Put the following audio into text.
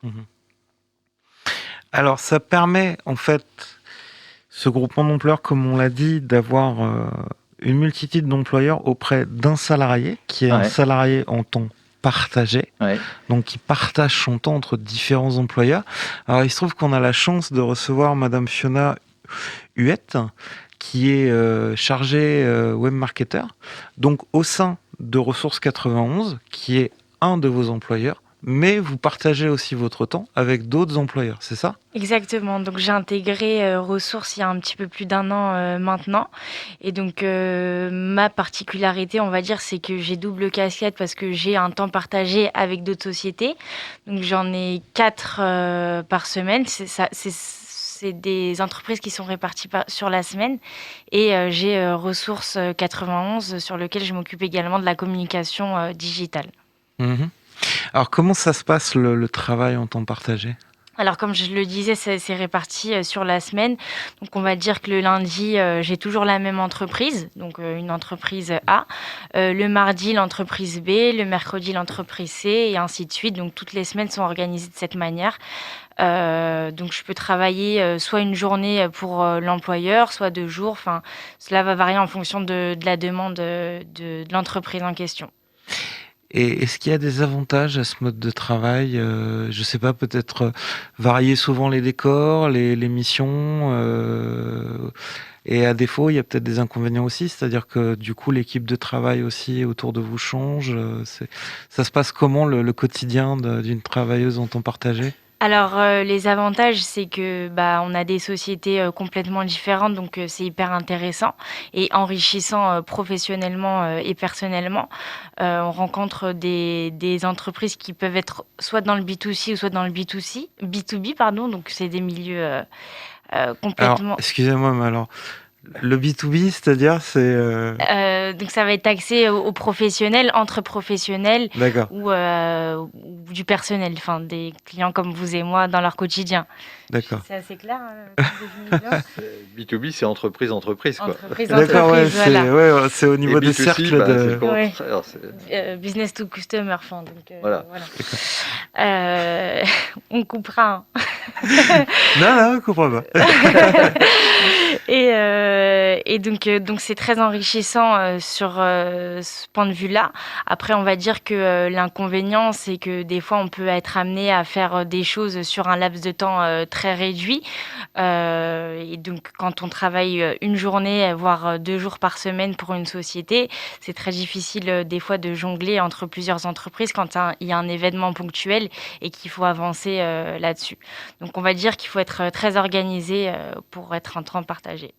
Mhm. Alors, ça permet, en fait, ce groupement d'employeurs, comme on l'a dit, d'avoir une multitude d'employeurs auprès d'un salarié, qui est un salarié en temps partagé, donc qui partage son temps entre différents employeurs. Alors, il se trouve qu'on a la chance de recevoir Madame Fiona Huette, qui est chargée webmarketer, donc au sein de Ressources 91, qui est un de vos employeurs, mais vous partagez aussi votre temps avec d'autres employeurs, c'est ça ? Exactement. Donc, j'ai intégré Ressources il y a un petit peu plus d'un an maintenant. Et donc, ma particularité, on va dire, c'est que j'ai double casquette parce que j'ai un temps partagé avec d'autres sociétés. Donc, j'en ai 4 par semaine. C'est des entreprises qui sont réparties sur la semaine. Et j'ai Ressources 91 sur lequel je m'occupe également de la communication digitale. Mhm. Alors, comment ça se passe le travail en temps partagé ? Alors, comme je le disais, c'est réparti sur la semaine. Donc, on va dire que le lundi, j'ai toujours la même entreprise, donc une entreprise A. Le mardi, l'entreprise B. Le mercredi, l'entreprise C. Et ainsi de suite. Donc, toutes les semaines sont organisées de cette manière. Donc, je peux travailler soit une journée pour l'employeur, soit 2 jours. Enfin, cela va varier en fonction de la demande de l'entreprise en question. Et est-ce qu'il y a des avantages à ce mode de travail ? Je sais pas, peut-être varier souvent les décors, les missions, et à défaut, il y a peut-être des inconvénients aussi, c'est-à-dire que du coup, l'équipe de travail aussi autour de vous change. Ça se passe comment le quotidien d'une travailleuse en temps partagé ? Alors, les avantages, c'est que, on a des sociétés complètement différentes, donc c'est hyper intéressant et enrichissant professionnellement et personnellement. On rencontre des entreprises qui peuvent être soit dans le B2C ou soit dans le B2B, pardon, donc c'est des milieux Alors, complètement. excusez-moi, mais alors, le B2B, c'est-à-dire, Donc ça va être axé aux professionnels, entre professionnels D'accord, ou du personnel, enfin des clients comme vous et moi dans leur quotidien. d'accord. C'est assez clair comme définition. B2B, c'est entreprise, quoi. D'accord, ouais, Entreprise, voilà. c'est au Et niveau des B2C, cercles c'est de... le contraire. Business to customer, enfin, donc Voilà. On coupera. Non, je comprends pas. Et donc c'est très enrichissant sur ce point de vue-là. Après, on va dire que l'inconvénient, c'est que des fois, on peut être amené à faire des choses sur un laps de temps très réduit. Et donc, quand on travaille une journée, voire 2 jours par semaine pour une société, c'est très difficile des fois de jongler entre plusieurs entreprises quand il y a un événement ponctuel et qu'il faut avancer là-dessus. Donc, on va dire qu'il faut être très organisé pour être en temps partagé.